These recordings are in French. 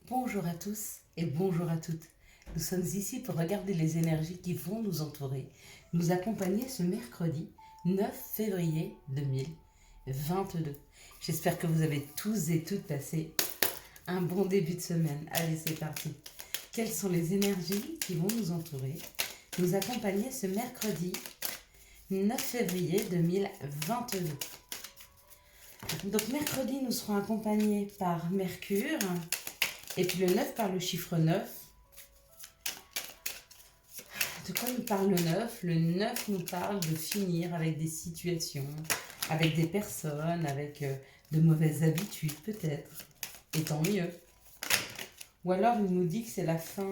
Bonjour à tous et bonjour à toutes. Nous sommes ici pour regarder les énergies qui vont nous entourer, nous accompagner ce mercredi 9 février 2022. J'espère que vous avez tous et toutes passé un bon début de semaine. Allez, c'est parti. Quelles sont les énergies qui vont nous entourer, nous accompagner ce mercredi 9 février 2022. Donc mercredi, nous serons accompagnés par Mercure. Et puis le 9 par le chiffre 9. De quoi nous parle le 9? Le 9 nous parle de finir avec des situations, avec des personnes, avec de mauvaises habitudes peut-être. Et tant mieux. Ou alors il nous dit que c'est la fin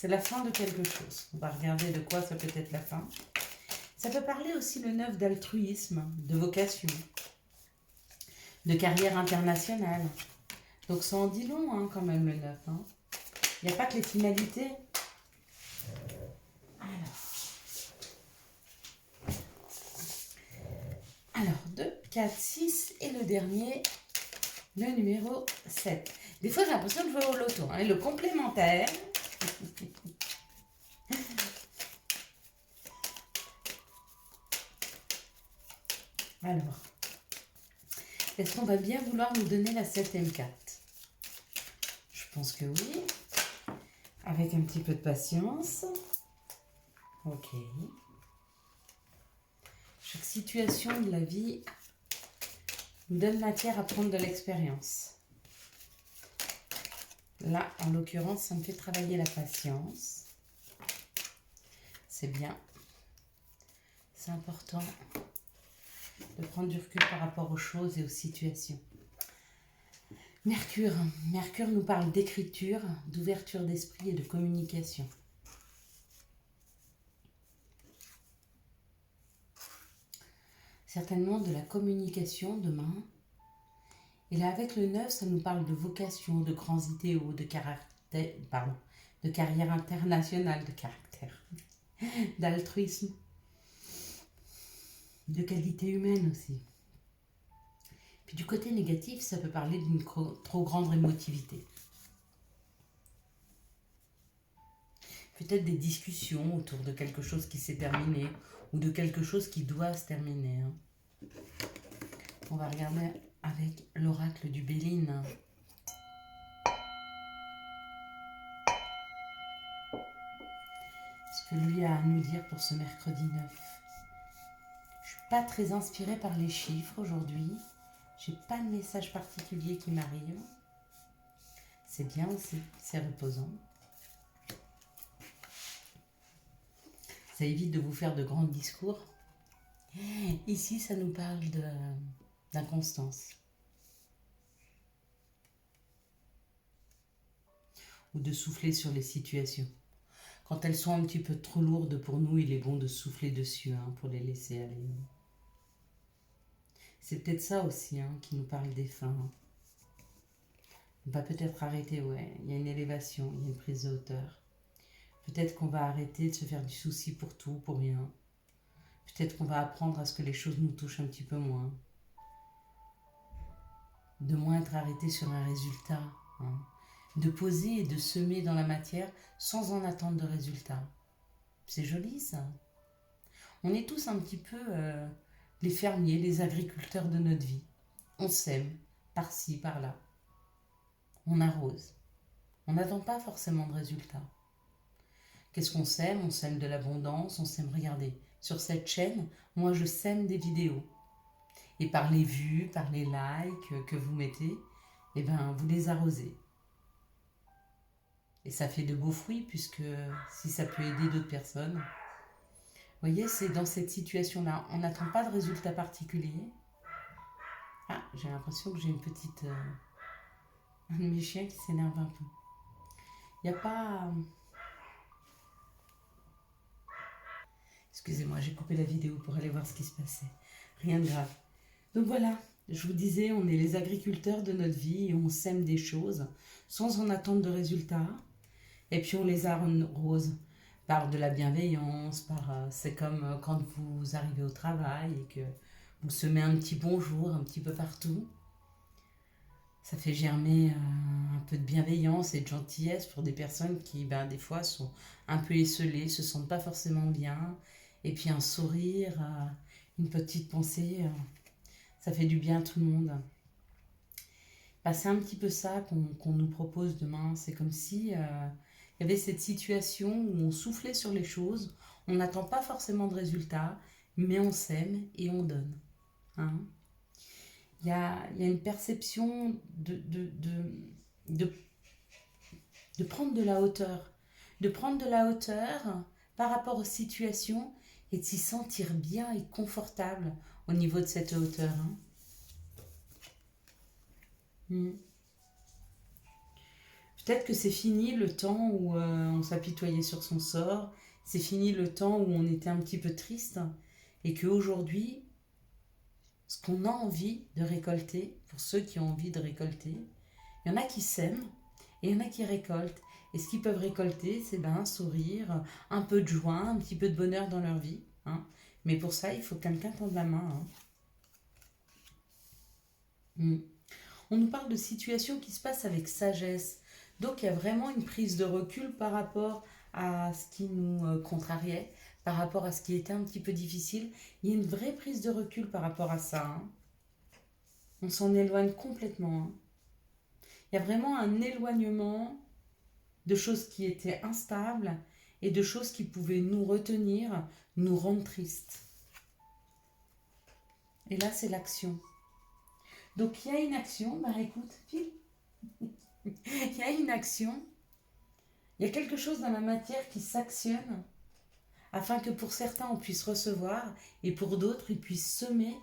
de quelque chose. On va regarder de quoi ça peut être la fin. Ça peut parler aussi le 9 d'altruisme, de vocation, de carrière internationale. Donc ça en dit long hein, quand même le 9. Hein. Il n'y a pas que les finalités. Alors 2, 4, 6 et le dernier, le numéro 7. Des fois j'ai l'impression de jouer au loto. Hein, et le complémentaire. Alors, est-ce qu'on va bien vouloir nous donner la 7e carte? Je pense que oui. Avec un petit peu de patience. Ok. Chaque situation de la vie nous donne matière à prendre de l'expérience. Là, en l'occurrence, ça me fait travailler la patience. C'est bien. C'est important de prendre du recul par rapport aux choses et aux situations. Mercure. Mercure nous parle d'écriture, d'ouverture d'esprit et de communication. Certainement de la communication demain. Et là, avec le 9, ça nous parle de vocation, de grands idéaux, de caractère, de carrière internationale, de caractère, d'altruisme, de qualité humaine aussi. Puis du côté négatif, ça peut parler d'une trop grande émotivité. Peut-être des discussions autour de quelque chose qui s'est terminé ou de quelque chose qui doit se terminer. Hein. On va regarder avec l'oracle du Béline. Ce que lui a à nous dire pour ce mercredi 9. Je ne suis pas très inspirée par les chiffres aujourd'hui. J'ai pas de message particulier qui m'arrive. C'est bien aussi, c'est reposant. Ça évite de vous faire de grands discours. Ici, ça nous parle d'inconstance. Ou de souffler sur les situations. Quand elles sont un petit peu trop lourdes pour nous, il est bon de souffler dessus hein, pour les laisser aller. C'est peut-être ça aussi hein, qui nous parle des fins. On va peut-être arrêter, ouais. Il y a une élévation, il y a une prise de hauteur. Peut-être qu'on va arrêter de se faire du souci pour tout, pour rien. Peut-être qu'on va apprendre à ce que les choses nous touchent un petit peu moins. De moins être arrêté sur un résultat. Hein. De poser et de semer dans la matière sans en attendre de résultat. C'est joli ça. On est tous un petit peu les fermiers, les agriculteurs de notre vie. On sème, par-ci, par-là. On arrose. On n'attend pas forcément de résultat. Qu'est-ce qu'on sème? On sème de l'abondance, on sème, regardez, sur cette chaîne, moi je sème des vidéos. Et par les vues, par les likes que vous mettez, eh ben, vous les arrosez. Et ça fait de beaux fruits, puisque si ça peut aider d'autres personnes. Vous voyez, c'est dans cette situation-là. On n'attend pas de résultat particulier. Ah, j'ai l'impression que j'ai une petite... un de mes chiens qui s'énerve un peu. Il n'y a pas... Excusez-moi, j'ai coupé la vidéo pour aller voir ce qui se passait. Rien de grave. Donc voilà, je vous disais, on est les agriculteurs de notre vie et on sème des choses sans en attendre de résultats. Et puis on les arrose par de la bienveillance, c'est comme quand vous arrivez au travail et que vous semez un petit bonjour un petit peu partout. Ça fait germer un peu de bienveillance et de gentillesse pour des personnes qui, ben, des fois, sont un peu esselées, se sentent pas forcément bien. Et puis un sourire, une petite pensée, ça fait du bien à tout le monde. Bah, c'est un petit peu ça qu'on nous propose demain. C'est comme si il y avait cette situation où on soufflait sur les choses, on n'attend pas forcément de résultats, mais on s'aime et on donne. Hein. Il y a une perception de, de prendre de la hauteur. De prendre de la hauteur par rapport aux situations et de s'y sentir bien et confortable au niveau de cette hauteur. Hein. Mm. Peut-être que c'est fini le temps où on s'apitoyait sur son sort, c'est fini le temps où on était un petit peu triste et qu'aujourd'hui, ce qu'on a envie de récolter, pour ceux qui ont envie de récolter, il y en a qui sèment et il y en a qui récoltent. Et ce qu'ils peuvent récolter, c'est ben, un sourire, un peu de joie, un petit peu de bonheur dans leur vie. Hein. Mais pour ça, il faut que quelqu'un tende la main. Hein. Mm. On nous parle de situations qui se passent avec sagesse. Donc il y a vraiment une prise de recul par rapport à ce qui nous contrariait, par rapport à ce qui était un petit peu difficile. Il y a une vraie prise de recul par rapport à ça. Hein. On s'en éloigne complètement. Hein. Il y a vraiment un éloignement de choses qui étaient instables et de choses qui pouvaient nous retenir, nous rendre tristes. Et là, c'est l'action. Donc il y a une action, bah écoute, file. Il y a une action, il y a quelque chose dans la matière qui s'actionne afin que pour certains on puisse recevoir et pour d'autres ils puissent semer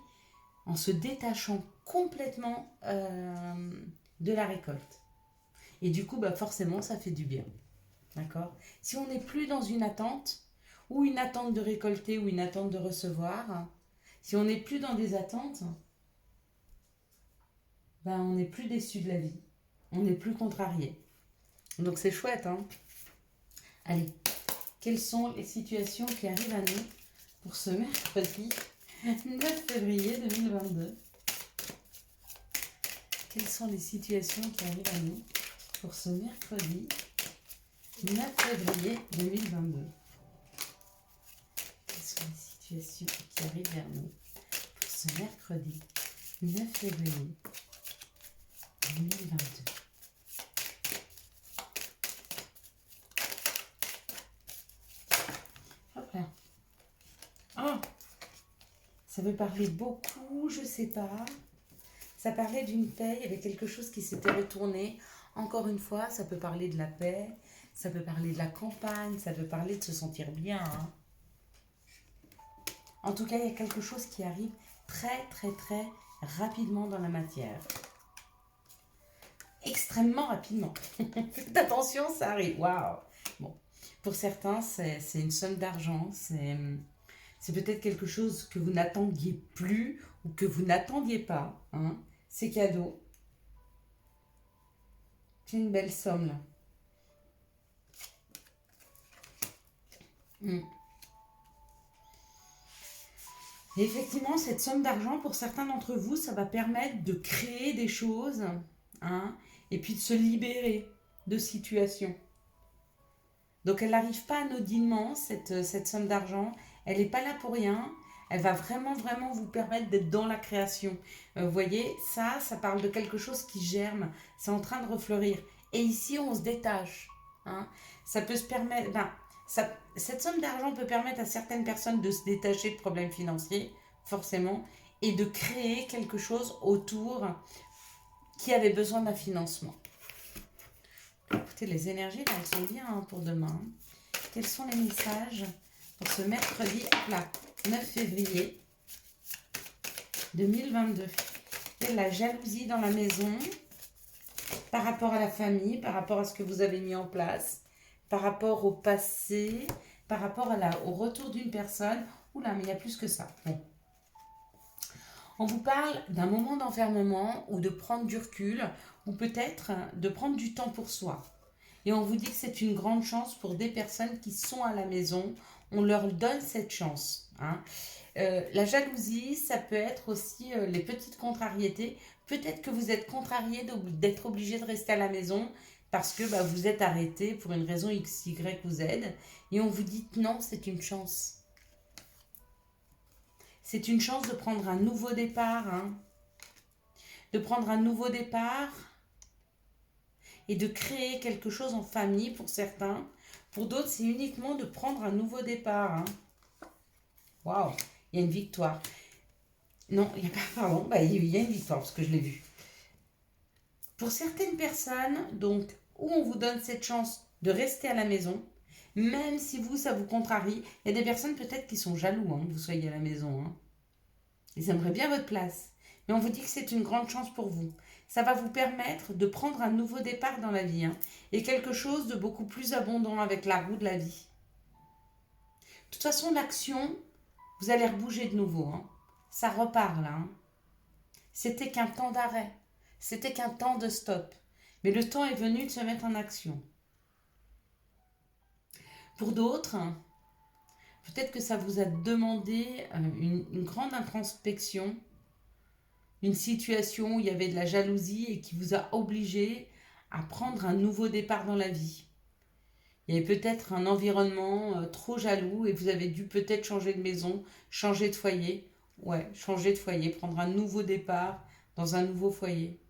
en se détachant complètement de la récolte. Et du coup, bah forcément, ça fait du bien. D'accord ? Si on n'est plus dans une attente, ou une attente de récolter, ou une attente de recevoir, si on n'est plus dans des attentes, ben on n'est plus déçu de la vie. On n'est plus contrarié. Donc c'est chouette, hein ? Allez, quelles sont les situations qui arrivent à nous pour ce mercredi 9 février 2022 ? Quelles sont les situations qui arrivent à nous pour ce mercredi 9 février 2022 ? Quelles sont les situations qui arrivent vers nous pour ce mercredi 9 février 2022 ? Hop là. Oh, ça veut parler beaucoup, je sais pas. Ça parlait d'une paix, il y avait quelque chose qui s'était retourné. Encore une fois, ça peut parler de la paix, ça peut parler de la campagne, ça peut parler de se sentir bien. Hein. En tout cas, il y a quelque chose qui arrive très, très, très rapidement dans la matière. Extrêmement rapidement. Faites attention, ça arrive. Waouh. Bon, pour certains, c'est une somme d'argent, c'est peut-être quelque chose que vous n'attendiez plus ou que vous n'attendiez pas. Hein. C'est cadeau. C'est une belle somme là. Et effectivement, cette somme d'argent, pour certains d'entre vous, ça va permettre de créer des choses, hein, et puis de se libérer de situations. Donc elle n'arrive pas anodinement, cette somme d'argent. Elle n'est pas là pour rien. Elle va vraiment, vraiment vous permettre d'être dans la création. Vous voyez, ça parle de quelque chose qui germe. C'est en train de refleurir. Et ici, on se détache. Hein. Ça peut se permettre... cette somme d'argent peut permettre à certaines personnes de se détacher de problèmes financiers, forcément, et de créer quelque chose autour qui avait besoin d'un financement. Écoutez, les énergies, là, elles sont bien hein, pour demain. Quels sont les messages pour ce mercredi, là, 9 février 2022 ? Et la jalousie dans la maison, par rapport à la famille, par rapport à ce que vous avez mis en place, par rapport au passé, par rapport au retour d'une personne. Oula, mais il y a plus que ça. Bon. On vous parle d'un moment d'enfermement ou de prendre du recul ou peut-être de prendre du temps pour soi. Et on vous dit que c'est une grande chance pour des personnes qui sont à la maison. On leur donne cette chance. Hein. La jalousie, ça peut être aussi les petites contrariétés Peut-être que vous êtes contrarié d'être obligé de rester à la maison parce que vous êtes arrêté pour une raison X, Y ou Z. Et on vous dit non, c'est une chance. C'est une chance de prendre un nouveau départ. Hein. De prendre un nouveau départ et de créer quelque chose en famille pour certains. Pour d'autres, c'est uniquement de prendre un nouveau départ. Hein. Waouh, il y a une victoire. Non, il n'y a pas, pardon, il y a une victoire parce que je l'ai vu. Pour certaines personnes, donc, où on vous donne cette chance de rester à la maison, même si vous, ça vous contrarie, il y a des personnes peut-être qui sont jaloux que vous soyez à la maison. Hein. Ils aimeraient bien votre place. Mais on vous dit que c'est une grande chance pour vous. Ça va vous permettre de prendre un nouveau départ dans la vie. Hein, et quelque chose de beaucoup plus abondant avec la roue de la vie. De toute façon, l'action, vous allez rebouger de nouveau. Hein. Ça repart là. Hein. C'était qu'un temps d'arrêt. C'était qu'un temps de stop. Mais le temps est venu de se mettre en action. Pour d'autres, peut-être que ça vous a demandé une grande introspection, une situation où il y avait de la jalousie et qui vous a obligé à prendre un nouveau départ dans la vie. Il y avait peut-être un environnement trop jaloux et vous avez dû peut-être changer de maison, changer de foyer. Ouais, changer de foyer, prendre un nouveau départ dans un nouveau foyer.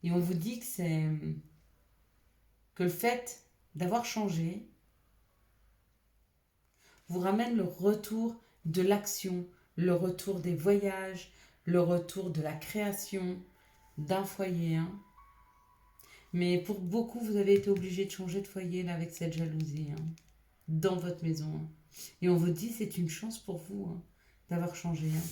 Et on vous dit que le fait d'avoir changé vous ramène le retour de l'action, le retour des voyages, le retour de la création d'un foyer. Hein. Mais pour beaucoup, vous avez été obligé de changer de foyer là, avec cette jalousie dans votre maison. Hein. Et on vous dit c'est une chance pour vous d'avoir changé. Hein.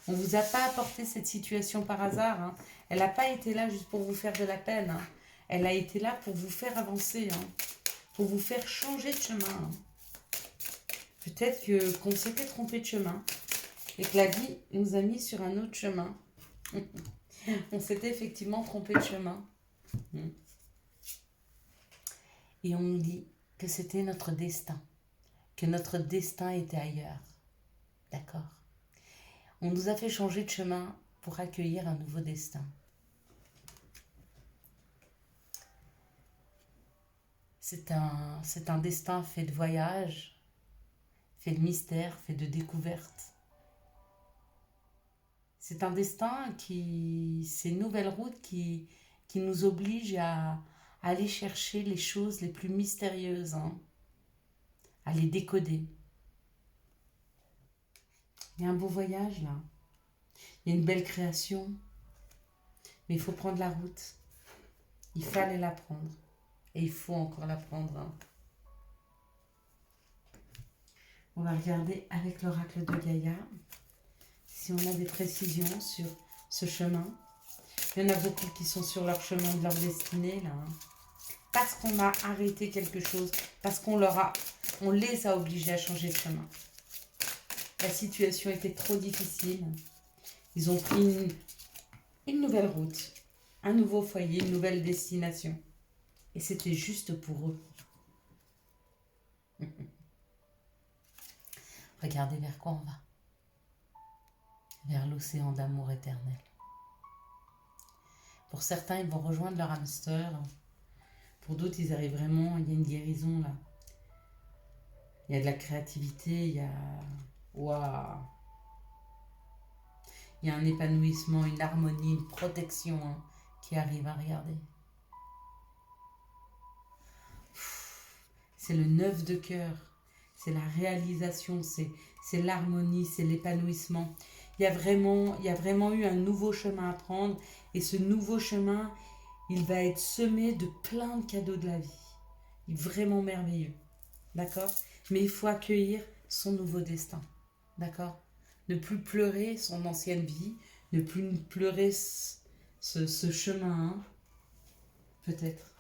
On ne vous a pas apporté cette situation par hasard. Hein. Elle n'a pas été là juste pour vous faire de la peine. Hein. Elle a été là pour vous faire avancer, pour vous faire changer de chemin. Hein. Peut-être qu'on s'était trompé de chemin et que la vie nous a mis sur un autre chemin. On s'était effectivement trompé de chemin. Et on nous dit que c'était notre destin, que notre destin était ailleurs. D'accord ? On nous a fait changer de chemin pour accueillir un nouveau destin. C'est un destin fait de voyages, fait de mystères, fait de découvertes. C'est un destin c'est une nouvelle route qui nous oblige à aller chercher les choses les plus mystérieuses, à les décoder. Il y a un beau voyage là, il y a une belle création, mais il faut prendre la route. Il fallait la prendre et il faut encore la prendre. On va regarder avec l'oracle de Gaïa si on a des précisions sur ce chemin. Il y en a beaucoup qui sont sur leur chemin de leur destinée là. Parce qu'on a arrêté quelque chose, parce qu'on les a obligés à changer de chemin. La situation était trop difficile. Ils ont pris une nouvelle route, un nouveau foyer, une nouvelle destination. Et c'était juste pour eux. Regardez vers quoi on va. Vers l'océan d'amour éternel. Pour certains, ils vont rejoindre leur hamster. Pour d'autres, ils arrivent vraiment, il y a une guérison là. Il y a de la créativité, il y a... Waouh! Il y a un épanouissement, une harmonie, une protection qui arrive à regarder. C'est le 9 de cœur. C'est la réalisation, c'est l'harmonie, c'est l'épanouissement. Il y a vraiment eu un nouveau chemin à prendre. Et ce nouveau chemin, il va être semé de plein de cadeaux de la vie. Il est vraiment merveilleux. D'accord ? Mais il faut accueillir son nouveau destin. D'accord ? Ne plus pleurer son ancienne vie. Ne plus pleurer ce chemin. Peut-être.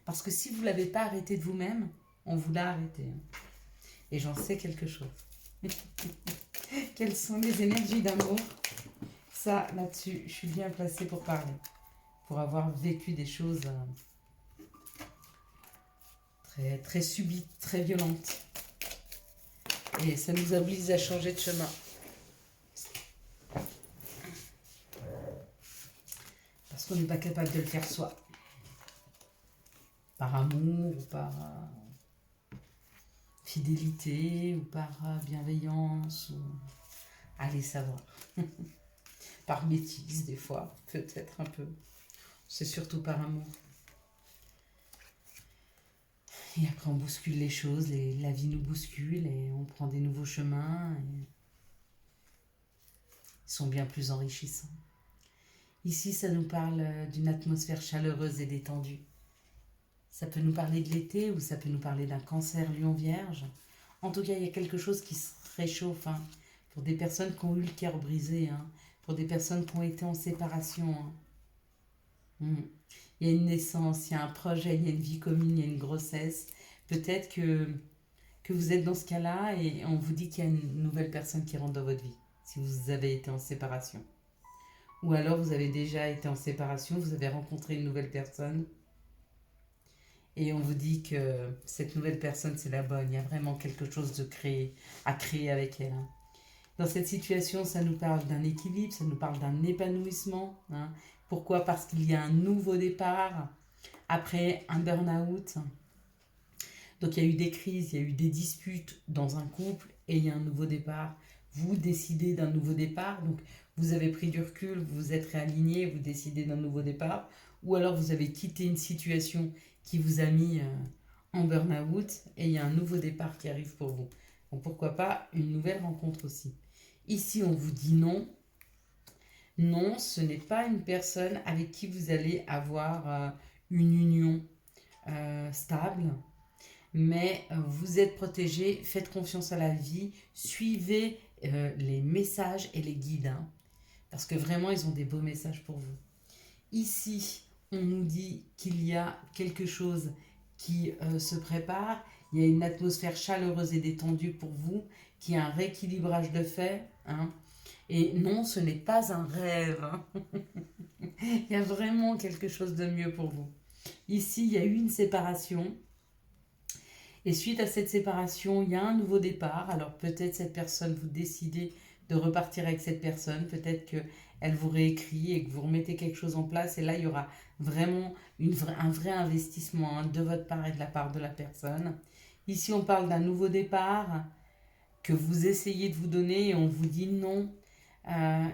Parce que si vous ne l'avez pas arrêté de vous-même, on vous l'a arrêté. Et j'en sais quelque chose. Quelles sont les énergies d'amour ? Ça, là-dessus, je suis bien placée pour parler. Pour avoir vécu des choses très, très subites, très violentes. Et ça nous oblige à changer de chemin. qu'on n'est pas capable de le faire soi. Par amour ou par fidélité ou par bienveillance, ou allez savoir. Par bêtise des fois, peut-être un peu. C'est surtout par amour. Et après on bouscule les choses, la vie nous bouscule et on prend des nouveaux chemins. Et ils sont bien plus enrichissants. Ici, ça nous parle d'une atmosphère chaleureuse et détendue. Ça peut nous parler de l'été ou ça peut nous parler d'un cancer lion vierge. En tout cas, il y a quelque chose qui se réchauffe, hein, pour des personnes qui ont eu le cœur brisé, hein, pour des personnes qui ont été en séparation. Hein. Il y a une naissance, il y a un projet, il y a une vie commune, il y a une grossesse. Peut-être que vous êtes dans ce cas-là et on vous dit qu'il y a une nouvelle personne qui rentre dans votre vie, si vous avez été en séparation. Ou alors vous avez déjà été en séparation, vous avez rencontré une nouvelle personne et on vous dit que cette nouvelle personne c'est la bonne, il y a vraiment quelque chose à créer avec elle. Hein. Dans cette situation, ça nous parle d'un équilibre, ça nous parle d'un épanouissement. Hein. Pourquoi ? Parce qu'il y a un nouveau départ après un burn-out. Donc il y a eu des crises, il y a eu des disputes dans un couple et il y a un nouveau départ. Vous décidez d'un nouveau départ, donc vous avez pris du recul, vous vous êtes réaligné, vous décidez d'un nouveau départ, ou alors vous avez quitté une situation qui vous a mis en burn-out et il y a un nouveau départ qui arrive pour vous. Donc pourquoi pas une nouvelle rencontre aussi. Ici, on vous dit non. Non, ce n'est pas une personne avec qui vous allez avoir une union stable, mais vous êtes protégé, faites confiance à la vie, suivez les messages et les guides, hein, parce que vraiment, ils ont des beaux messages pour vous. Ici, on nous dit qu'il y a quelque chose qui se prépare, il y a une atmosphère chaleureuse et détendue pour vous, qui a un rééquilibrage de fait, hein. Et non, ce n'est pas un rêve. Hein. Il y a vraiment quelque chose de mieux pour vous. Ici, il y a eu une séparation. Et suite à cette séparation, il y a un nouveau départ. Alors peut-être cette personne, vous décidez de repartir avec cette personne. Peut-être qu'elle vous réécrit et que vous remettez quelque chose en place. Et là, il y aura vraiment un vrai investissement, hein, de votre part et de la part de la personne. Ici, on parle d'un nouveau départ que vous essayez de vous donner et on vous dit non.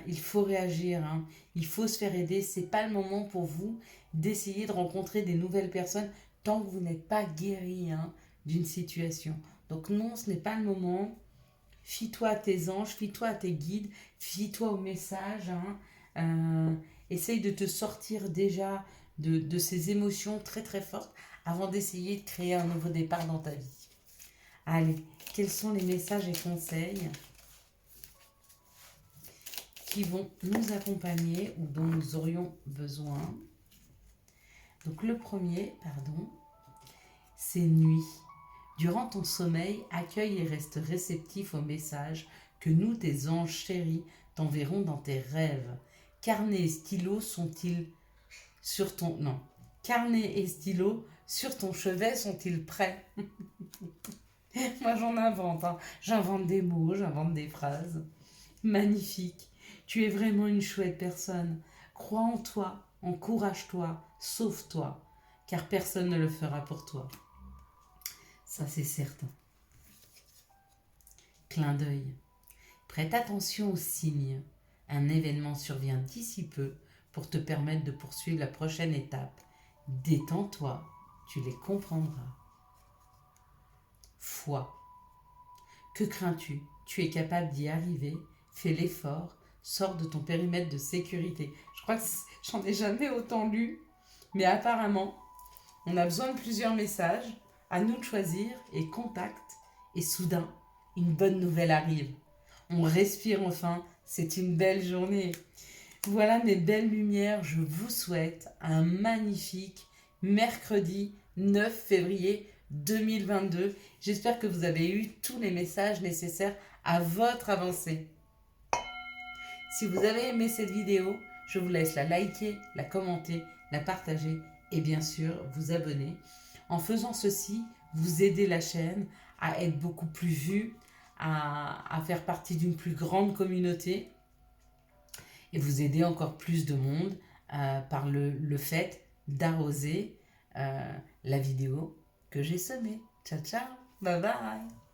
Il faut réagir, hein. Il faut se faire aider. C'est pas le moment pour vous d'essayer de rencontrer des nouvelles personnes tant que vous n'êtes pas guéri, hein, d'une situation. Donc non, ce n'est pas le moment. Fie-toi à tes anges, fie-toi à tes guides, fie-toi aux messages. Hein. Essaye de te sortir déjà de ces émotions très très fortes avant d'essayer de créer un nouveau départ dans ta vie. Allez, quels sont les messages et conseils qui vont nous accompagner ou dont nous aurions besoin? Donc le premier, c'est nuit. Durant ton sommeil, accueille et reste réceptif aux messages que nous, tes anges chéris, t'enverront dans tes rêves. Carnet et stylo sont-ils sur ton... Non. Carnet et stylo sur ton chevet sont-ils prêts? Moi j'en invente, hein. J'invente des mots, j'invente des phrases. Magnifique. Tu es vraiment une chouette personne. Crois en toi, encourage-toi, sauve-toi, car personne ne le fera pour toi. Ça, c'est certain. Clin d'œil. Prête attention aux signes. Un événement survient d'ici peu pour te permettre de poursuivre la prochaine étape. Détends-toi, tu les comprendras. Foi. Que crains-tu? Tu es capable d'y arriver. Fais l'effort. Sors de ton périmètre de sécurité. Je crois que j'en ai jamais autant lu, mais apparemment, on a besoin de plusieurs messages. À nous de choisir et contact. Et soudain, une bonne nouvelle arrive. On respire enfin. C'est une belle journée. Voilà mes belles lumières. Je vous souhaite un magnifique mercredi 9 février 2022. J'espère que vous avez eu tous les messages nécessaires à votre avancée. Si vous avez aimé cette vidéo, je vous laisse la liker, la commenter, la partager et bien sûr vous abonner. En faisant ceci, vous aidez la chaîne à être beaucoup plus vue, à faire partie d'une plus grande communauté et vous aidez encore plus de monde par le fait d'arroser la vidéo que j'ai semée. Ciao, ciao, bye bye.